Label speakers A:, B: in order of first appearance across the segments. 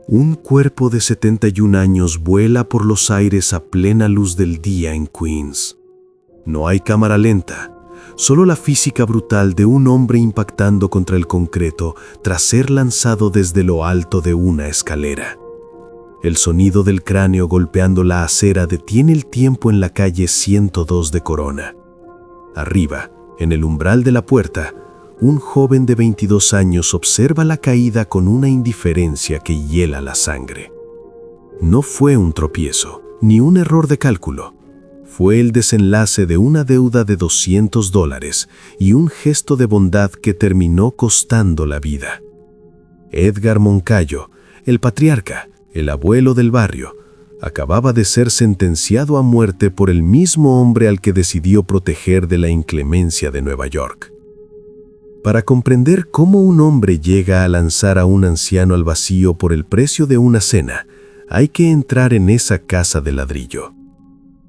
A: Un cuerpo de 71 años vuela por los aires a plena luz del día en Queens. No hay cámara lenta, solo la física brutal de un hombre impactando contra el concreto tras ser lanzado desde lo alto de una escalera. El sonido del cráneo golpeando la acera detiene el tiempo en la calle 102 de Corona. Arriba, en el umbral de la puerta, un joven de 22 años observa la caída con una indiferencia que hiela la sangre. No fue un tropiezo, ni un error de cálculo. Fue el desenlace de una deuda de $200 y un gesto de bondad que terminó costando la vida. Edgar Moncayo, el patriarca, el abuelo del barrio, acababa de ser sentenciado a muerte por el mismo hombre al que decidió proteger de la inclemencia de Nueva York. Para comprender cómo un hombre llega a lanzar a un anciano al vacío por el precio de una cena, hay que entrar en esa casa de ladrillo.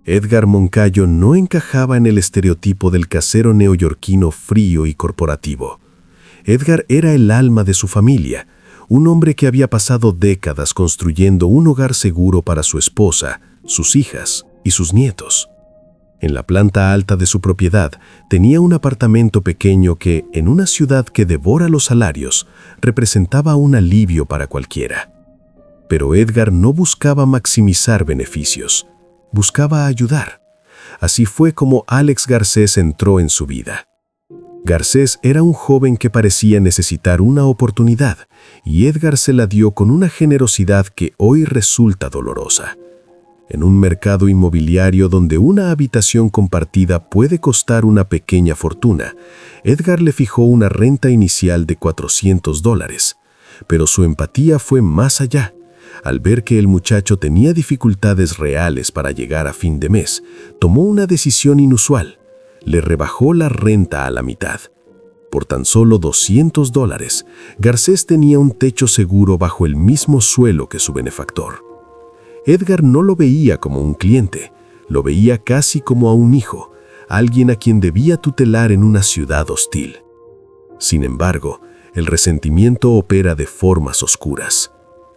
A: Edgar Moncayo no encajaba en el estereotipo del casero neoyorquino frío y corporativo. Edgar era el alma de su familia, un hombre que había pasado décadas construyendo un hogar seguro para su esposa, sus hijas y sus nietos. En la planta alta de su propiedad tenía un apartamento pequeño que, en una ciudad que devora los salarios, representaba un alivio para cualquiera. Pero Edgar no buscaba maximizar beneficios, buscaba ayudar. Así fue como Alex Garcés entró en su vida. Garcés era un joven que parecía necesitar una oportunidad, y Edgar se la dio con una generosidad que hoy resulta dolorosa. En un mercado inmobiliario donde una habitación compartida puede costar una pequeña fortuna, Edgar le fijó una renta inicial de $400, pero su empatía fue más allá. Al ver que el muchacho tenía dificultades reales para llegar a fin de mes, tomó una decisión inusual. Le rebajó la renta a la mitad. Por tan solo $200, Garcés tenía un techo seguro bajo el mismo suelo que su benefactor. Edgar no lo veía como un cliente, lo veía casi como a un hijo, alguien a quien debía tutelar en una ciudad hostil. Sin embargo, el resentimiento opera de formas oscuras.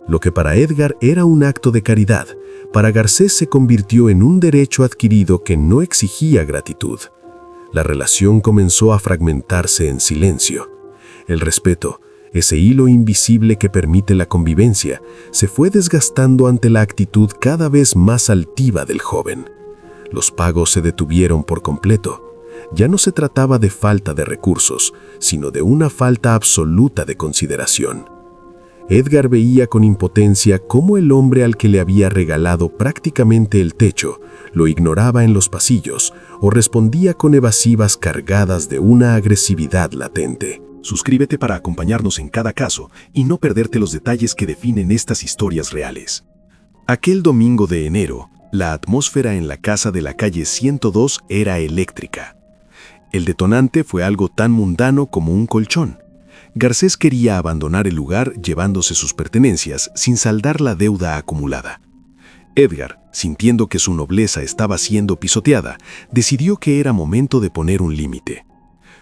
A: Lo que para Edgar era un acto de caridad, para Garcés se convirtió en un derecho adquirido que no exigía gratitud. La relación comenzó a fragmentarse en silencio. El respeto, ese hilo invisible que permite la convivencia, se fue desgastando ante la actitud cada vez más altiva del joven. Los pagos se detuvieron por completo. Ya no se trataba de falta de recursos, sino de una falta absoluta de consideración. Edgar veía con impotencia cómo el hombre al que le había regalado prácticamente el techo lo ignoraba en los pasillos o respondía con evasivas cargadas de una agresividad latente.
B: Suscríbete para acompañarnos en cada caso y no perderte los detalles que definen estas historias reales. Aquel domingo de enero, la atmósfera en la casa de la calle 102 era eléctrica. El detonante fue algo tan mundano como un colchón. Garcés quería abandonar el lugar llevándose sus pertenencias sin saldar la deuda acumulada. Edgar, sintiendo que su nobleza estaba siendo pisoteada, decidió que era momento de poner un límite.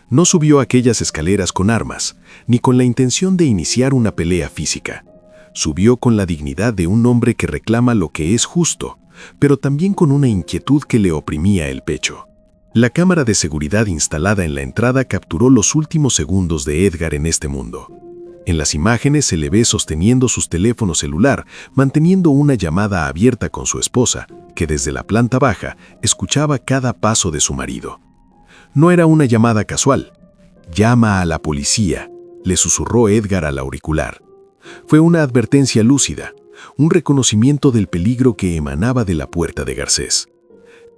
B: No subió aquellas escaleras con armas, ni con la intención de iniciar una pelea física. Subió con la dignidad de un hombre que reclama lo que es justo, pero también con una inquietud que le oprimía el pecho. La cámara de seguridad instalada en la entrada capturó los últimos segundos de Edgar en este mundo. En las imágenes se le ve sosteniendo su teléfono celular, manteniendo una llamada abierta con su esposa, que desde la planta baja escuchaba cada paso de su marido. No era una llamada casual. «Llama a la policía», le susurró Edgar al auricular. Fue una advertencia lúcida, un reconocimiento del peligro que emanaba de la puerta de Garcés.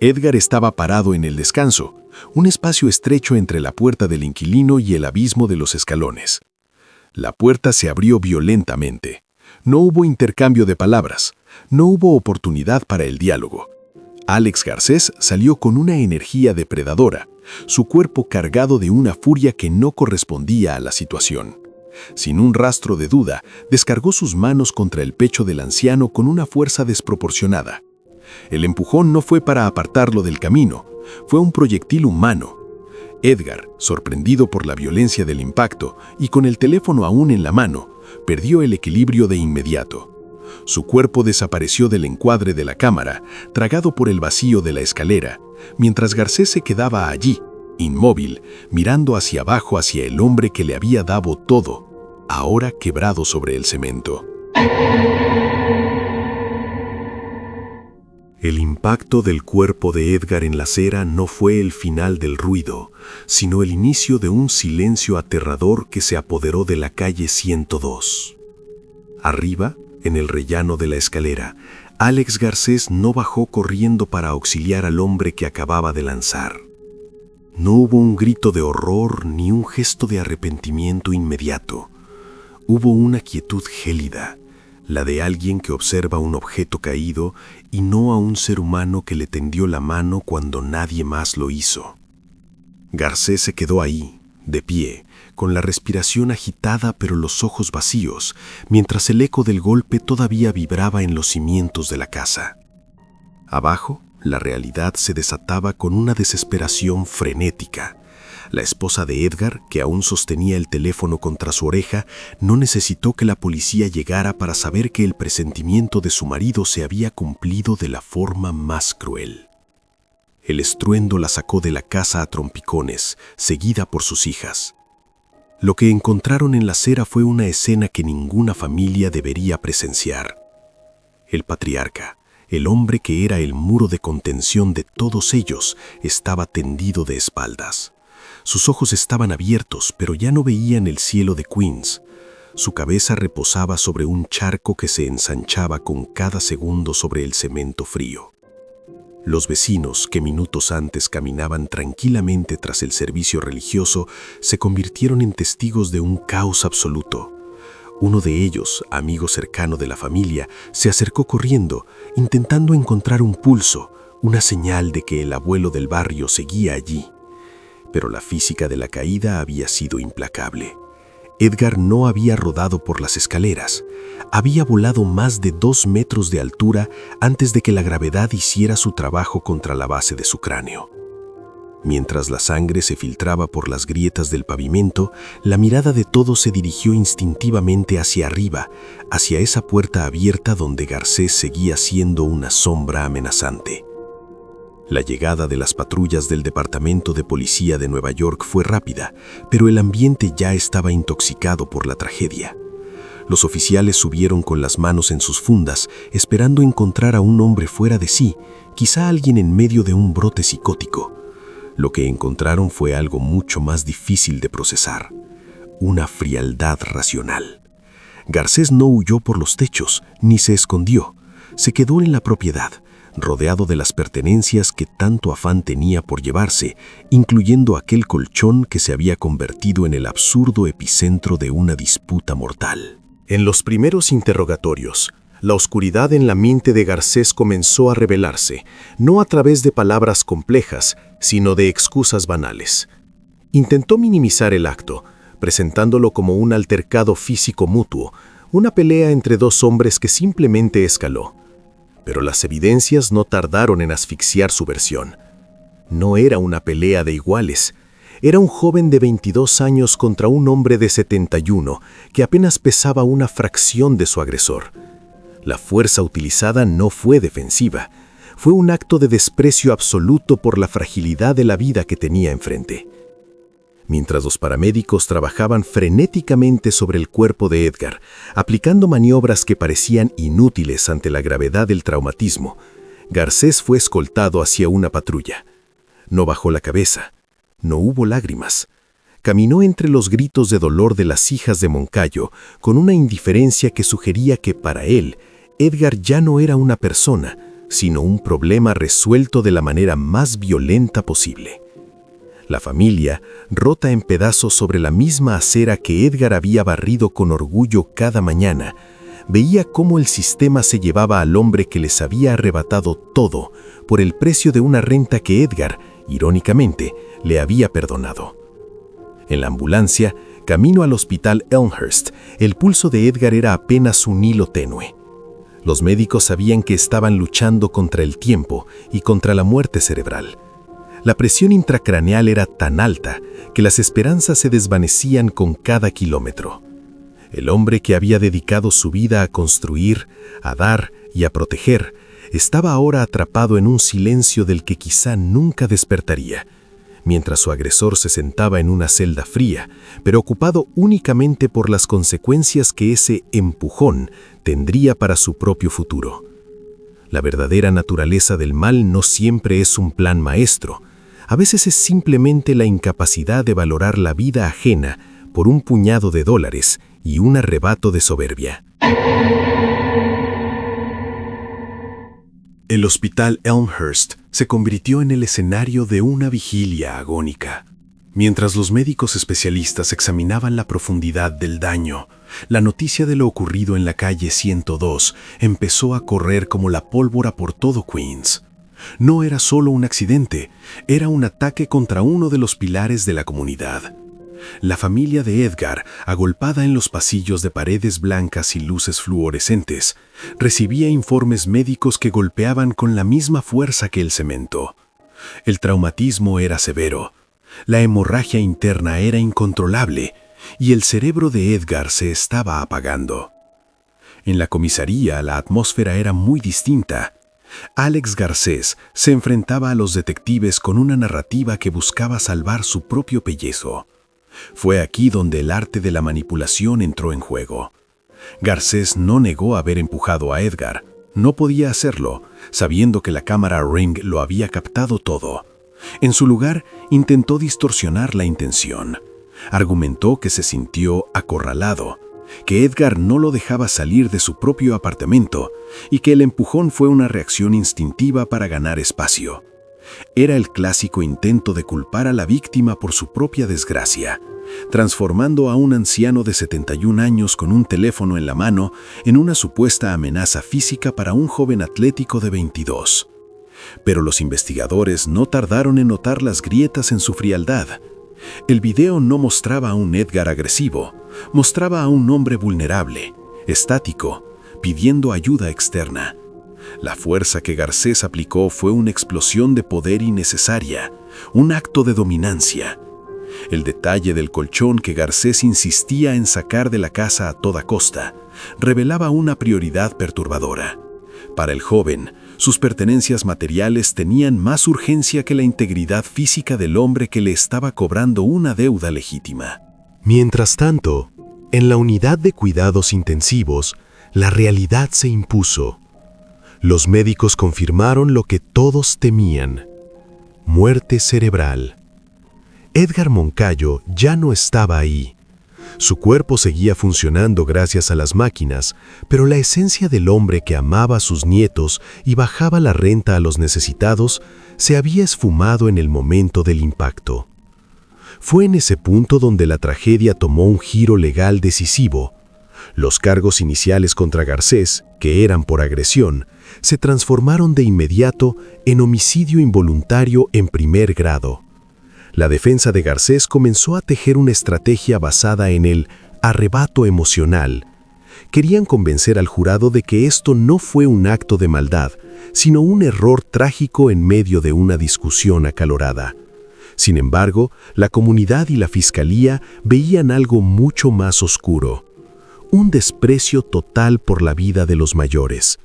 B: Edgar estaba parado en el descanso, un espacio estrecho entre la puerta del inquilino y el abismo de los escalones. La puerta se abrió violentamente. No hubo intercambio de palabras, no hubo oportunidad para el diálogo. Alex Garcés salió con una energía depredadora, su cuerpo cargado de una furia que no correspondía a la situación. Sin un rastro de duda, descargó sus manos contra el pecho del anciano con una fuerza desproporcionada. El empujón no fue para apartarlo del camino, fue un proyectil humano. Edgar, sorprendido por la violencia del impacto y con el teléfono aún en la mano, perdió el equilibrio de inmediato. Su cuerpo desapareció del encuadre de la cámara, tragado por el vacío de la escalera, mientras Garcés se quedaba allí, inmóvil, mirando hacia abajo hacia el hombre que le había dado todo, ahora quebrado sobre el cemento.
A: El impacto del cuerpo de Edgar en la acera no fue el final del ruido, sino el inicio de un silencio aterrador que se apoderó de la calle 102. Arriba, en el rellano de la escalera, Alex Garcés no bajó corriendo para auxiliar al hombre que acababa de lanzar. No hubo un grito de horror ni un gesto de arrepentimiento inmediato. Hubo una quietud gélida, la de alguien que observa un objeto caído y no a un ser humano que le tendió la mano cuando nadie más lo hizo. Garcés se quedó ahí, de pie, con la respiración agitada pero los ojos vacíos, mientras el eco del golpe todavía vibraba en los cimientos de la casa. Abajo, la realidad se desataba con una desesperación frenética. La esposa de Edgar, que aún sostenía el teléfono contra su oreja, no necesitó que la policía llegara para saber que el presentimiento de su marido se había cumplido de la forma más cruel. El estruendo la sacó de la casa a trompicones, seguida por sus hijas. Lo que encontraron en la acera fue una escena que ninguna familia debería presenciar. El patriarca, el hombre que era el muro de contención de todos ellos, estaba tendido de espaldas. Sus ojos estaban abiertos, pero ya no veían el cielo de Queens. Su cabeza reposaba sobre un charco que se ensanchaba con cada segundo sobre el cemento frío. Los vecinos, que minutos antes caminaban tranquilamente tras el servicio religioso, se convirtieron en testigos de un caos absoluto. Uno de ellos, amigo cercano de la familia, se acercó corriendo, intentando encontrar un pulso, una señal de que el abuelo del barrio seguía allí. Pero la física de la caída había sido implacable. Edgar no había rodado por las escaleras. Había volado más de 2 metros de altura antes de que la gravedad hiciera su trabajo contra la base de su cráneo. Mientras la sangre se filtraba por las grietas del pavimento, la mirada de todos se dirigió instintivamente hacia arriba, hacia esa puerta abierta donde Garcés seguía siendo una sombra amenazante. La llegada de las patrullas del Departamento de Policía de Nueva York fue rápida, pero el ambiente ya estaba intoxicado por la tragedia. Los oficiales subieron con las manos en sus fundas, esperando encontrar a un hombre fuera de sí, quizá alguien en medio de un brote psicótico. Lo que encontraron fue algo mucho más difícil de procesar: una frialdad racional. Garcés no huyó por los techos, ni se escondió. Se quedó en la propiedad, rodeado de las pertenencias que tanto afán tenía por llevarse, incluyendo aquel colchón que se había convertido en el absurdo epicentro de una disputa mortal. En los primeros interrogatorios, la oscuridad en la mente de Garcés comenzó a revelarse, no a través de palabras complejas, sino de excusas banales. Intentó minimizar el acto, presentándolo como un altercado físico mutuo, una pelea entre dos hombres que simplemente escaló. Pero las evidencias no tardaron en asfixiar su versión. No era una pelea de iguales. Era un joven de 22 años contra un hombre de 71 que apenas pesaba una fracción de su agresor. La fuerza utilizada no fue defensiva. Fue un acto de desprecio absoluto por la fragilidad de la vida que tenía enfrente. Mientras los paramédicos trabajaban frenéticamente sobre el cuerpo de Edgar, aplicando maniobras que parecían inútiles ante la gravedad del traumatismo, Garcés fue escoltado hacia una patrulla. No bajó la cabeza, no hubo lágrimas. Caminó entre los gritos de dolor de las hijas de Moncayo, con una indiferencia que sugería que para él, Edgar ya no era una persona, sino un problema resuelto de la manera más violenta posible. La familia, rota en pedazos sobre la misma acera que Edgar había barrido con orgullo cada mañana, veía cómo el sistema se llevaba al hombre que les había arrebatado todo por el precio de una renta que Edgar, irónicamente, le había perdonado. En la ambulancia, camino al hospital Elmhurst, el pulso de Edgar era apenas un hilo tenue. Los médicos sabían que estaban luchando contra el tiempo y contra la muerte cerebral. La presión intracraneal era tan alta que las esperanzas se desvanecían con cada kilómetro. El hombre que había dedicado su vida a construir, a dar y a proteger, estaba ahora atrapado en un silencio del que quizá nunca despertaría, mientras su agresor se sentaba en una celda fría, preocupado únicamente por las consecuencias que ese empujón tendría para su propio futuro. La verdadera naturaleza del mal no siempre es un plan maestro. A veces es simplemente la incapacidad de valorar la vida ajena por un puñado de dólares y un arrebato de soberbia. El hospital Elmhurst se convirtió en el escenario de una vigilia agónica. Mientras los médicos especialistas examinaban la profundidad del daño, la noticia de lo ocurrido en la calle 102 empezó a correr como la pólvora por todo Queens. No era solo un accidente, era un ataque contra uno de los pilares de la comunidad. La familia de Edgar, agolpada en los pasillos de paredes blancas y luces fluorescentes, recibía informes médicos que golpeaban con la misma fuerza que el cemento. El traumatismo era severo, la hemorragia interna era incontrolable y el cerebro de Edgar se estaba apagando. En la comisaría la atmósfera era muy distinta. Alex Garcés se enfrentaba a los detectives con una narrativa que buscaba salvar su propio pellejo. Fue aquí donde el arte de la manipulación entró en juego. Garcés no negó haber empujado a Edgar. No podía hacerlo, sabiendo que la cámara Ring lo había captado todo. En su lugar, intentó distorsionar la intención. Argumentó que se sintió acorralado, que Edgar no lo dejaba salir de su propio apartamento y que el empujón fue una reacción instintiva para ganar espacio. Era el clásico intento de culpar a la víctima por su propia desgracia, transformando a un anciano de 71 años con un teléfono en la mano en una supuesta amenaza física para un joven atlético de 22. Pero los investigadores no tardaron en notar las grietas en su frialdad. El video no mostraba a un Edgar agresivo, mostraba a un hombre vulnerable, estático, pidiendo ayuda externa. La fuerza que Garcés aplicó fue una explosión de poder innecesaria, un acto de dominancia. El detalle del colchón que Garcés insistía en sacar de la casa a toda costa revelaba una prioridad perturbadora. Para el joven, sus pertenencias materiales tenían más urgencia que la integridad física del hombre que le estaba cobrando una deuda legítima. Mientras tanto, en la unidad de cuidados intensivos, la realidad se impuso. Los médicos confirmaron lo que todos temían: muerte cerebral. Edgar Moncayo ya no estaba ahí. Su cuerpo seguía funcionando gracias a las máquinas, pero la esencia del hombre que amaba a sus nietos y bajaba la renta a los necesitados se había esfumado en el momento del impacto. Fue en ese punto donde la tragedia tomó un giro legal decisivo. Los cargos iniciales contra Garcés, que eran por agresión, se transformaron de inmediato en homicidio involuntario en primer grado. La defensa de Garcés comenzó a tejer una estrategia basada en el arrebato emocional. Querían convencer al jurado de que esto no fue un acto de maldad, sino un error trágico en medio de una discusión acalorada. Sin embargo, la comunidad y la fiscalía veían algo mucho más oscuro: un desprecio total por la vida de los mayores.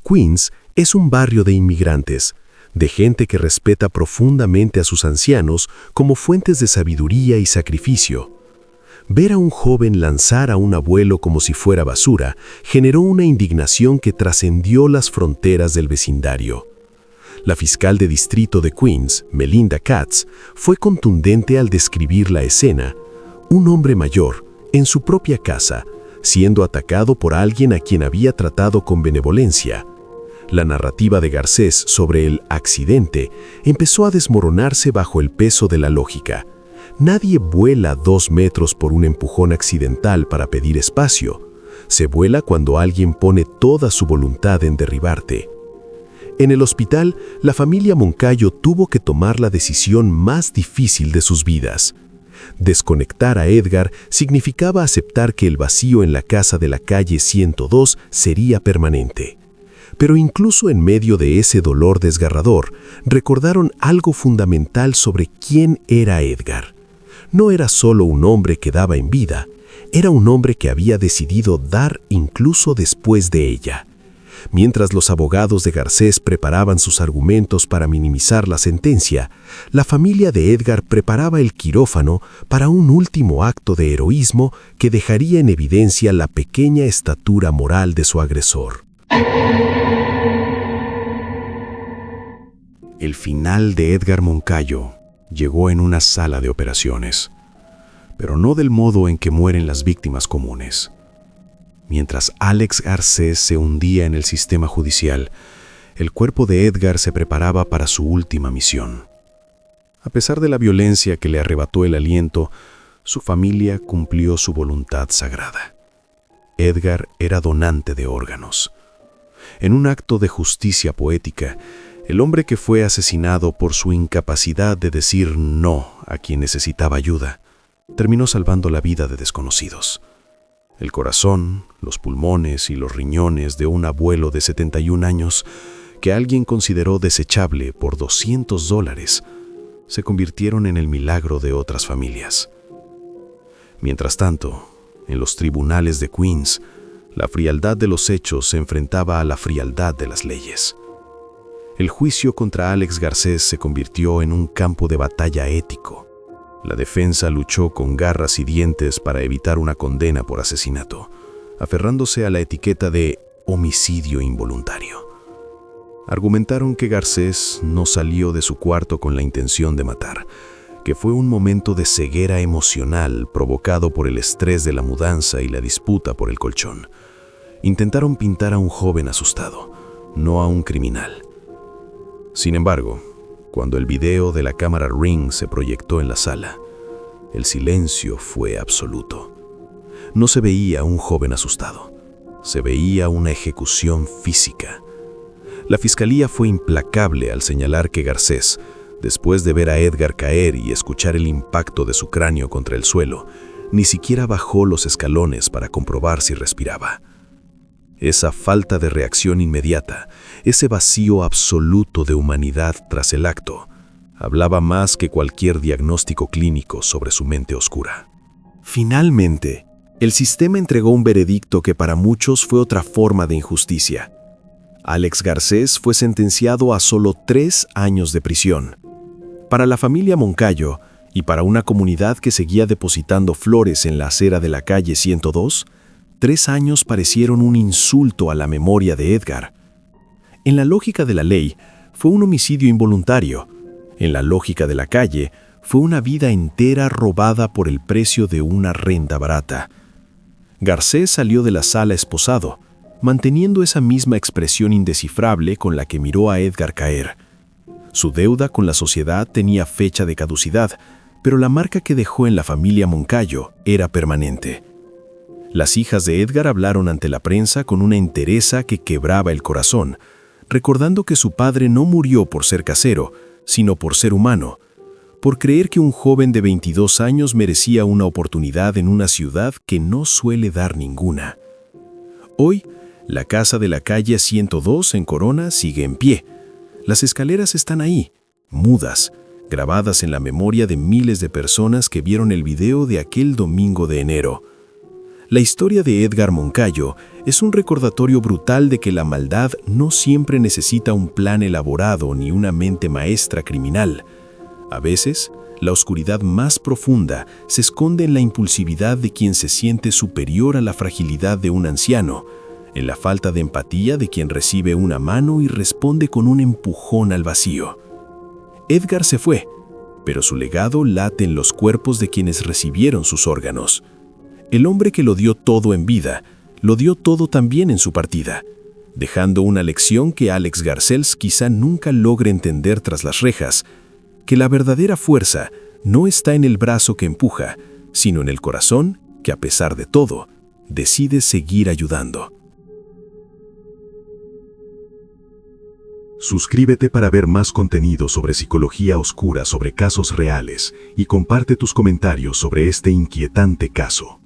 A: Queens es un barrio de inmigrantes, de gente que respeta profundamente a sus ancianos como fuentes de sabiduría y sacrificio. Ver a un joven lanzar a un abuelo como si fuera basura generó una indignación que trascendió las fronteras del vecindario. La fiscal de distrito de Queens, Melinda Katz, fue contundente al describir la escena: un hombre mayor, en su propia casa, siendo atacado por alguien a quien había tratado con benevolencia. La narrativa de Garcés sobre el accidente empezó a desmoronarse bajo el peso de la lógica. Nadie vuela 2 metros por un empujón accidental para pedir espacio. Se vuela cuando alguien pone toda su voluntad en derribarte. En el hospital, la familia Moncayo tuvo que tomar la decisión más difícil de sus vidas. Desconectar a Edgar significaba aceptar que el vacío en la casa de la calle 102 sería permanente. Pero incluso en medio de ese dolor desgarrador, recordaron algo fundamental sobre quién era Edgar. No era solo un hombre que daba en vida,
B: Era un hombre que había decidido dar incluso después de ella. Mientras los abogados de Garcés preparaban sus argumentos para minimizar la sentencia, la familia de Edgar preparaba el quirófano para un último acto de heroísmo que dejaría en evidencia la pequeña estatura moral de su agresor. El final de Edgar Moncayo llegó en una sala de operaciones, pero no del modo en que mueren las víctimas comunes. Mientras Alex Garcés se hundía en el sistema judicial, el cuerpo de Edgar se preparaba para su última misión. A pesar de la violencia que le arrebató el aliento, su familia cumplió su voluntad sagrada. Edgar era donante de órganos. En un acto de justicia poética, el hombre que fue asesinado por su incapacidad de decir no a quien necesitaba ayuda, terminó salvando la vida de desconocidos. El corazón, los pulmones y los riñones de un abuelo de 71 años que alguien consideró desechable por $200 se convirtieron en el milagro de otras familias. Mientras tanto, en los tribunales de Queens, la frialdad de los hechos se enfrentaba a la frialdad de las leyes. El juicio contra Alex Garcés se convirtió en un campo de batalla ético. La defensa luchó con garras y dientes para evitar una condena por asesinato, aferrándose a la etiqueta de homicidio involuntario. Argumentaron que Garcés no salió de su cuarto con la intención de matar, que fue un momento de ceguera emocional provocado por el estrés de la mudanza y la disputa por el colchón. Intentaron pintar a un joven asustado, no a un criminal. Sin embargo, cuando el video de la cámara Ring se proyectó en la sala, el silencio fue absoluto. No se veía un joven asustado, se veía una ejecución física. La fiscalía fue implacable al señalar que Garcés, después de ver a Edgar caer y escuchar el impacto de su cráneo contra el suelo, ni siquiera bajó los escalones para comprobar si respiraba. Esa falta de reacción inmediata, ese vacío absoluto de humanidad tras el acto, hablaba más que cualquier diagnóstico clínico sobre su mente oscura. Finalmente, el sistema entregó un veredicto que para muchos fue otra forma de injusticia. Alex Garcés fue sentenciado a solo 3 años de prisión. Para la familia Moncayo y para una comunidad que seguía depositando flores en la acera de la calle 102, 3 años parecieron un insulto a la memoria de Edgar. En la lógica de la ley, fue un homicidio involuntario. En la lógica de la calle, fue una vida entera robada por el precio de una renta barata. Garcés salió de la sala esposado, manteniendo esa misma expresión indescifrable con la que miró a Edgar caer. Su deuda con la sociedad tenía fecha de caducidad, pero la marca que dejó en la familia Moncayo era permanente. Las hijas de Edgar hablaron ante la prensa con una entereza que quebraba el corazón, recordando que su padre no murió por ser casero, sino por ser humano, por creer que un joven de 22 años merecía una oportunidad en una ciudad que no suele dar ninguna. Hoy, la casa de la calle 102 en Corona sigue en pie. Las escaleras están ahí, mudas, grabadas en la memoria de miles de personas que vieron el video de aquel domingo de enero. La historia de Edgar Moncayo es un recordatorio brutal de que la maldad no siempre necesita un plan elaborado ni una mente maestra criminal. A veces, la oscuridad más profunda se esconde en la impulsividad de quien se siente superior a la fragilidad de un anciano, en la falta de empatía de quien recibe una mano y responde con un empujón al vacío. Edgar se fue, pero su legado late en los cuerpos de quienes recibieron sus órganos. El hombre que lo dio todo en vida, lo dio todo también en su partida, dejando una lección que Alex Garcés quizá nunca logre entender tras las rejas, que la verdadera fuerza no está en el brazo que empuja, sino en el corazón que, a pesar de todo, decide seguir ayudando.
C: Suscríbete para ver más contenido sobre psicología oscura sobre casos reales y comparte tus comentarios sobre este inquietante caso.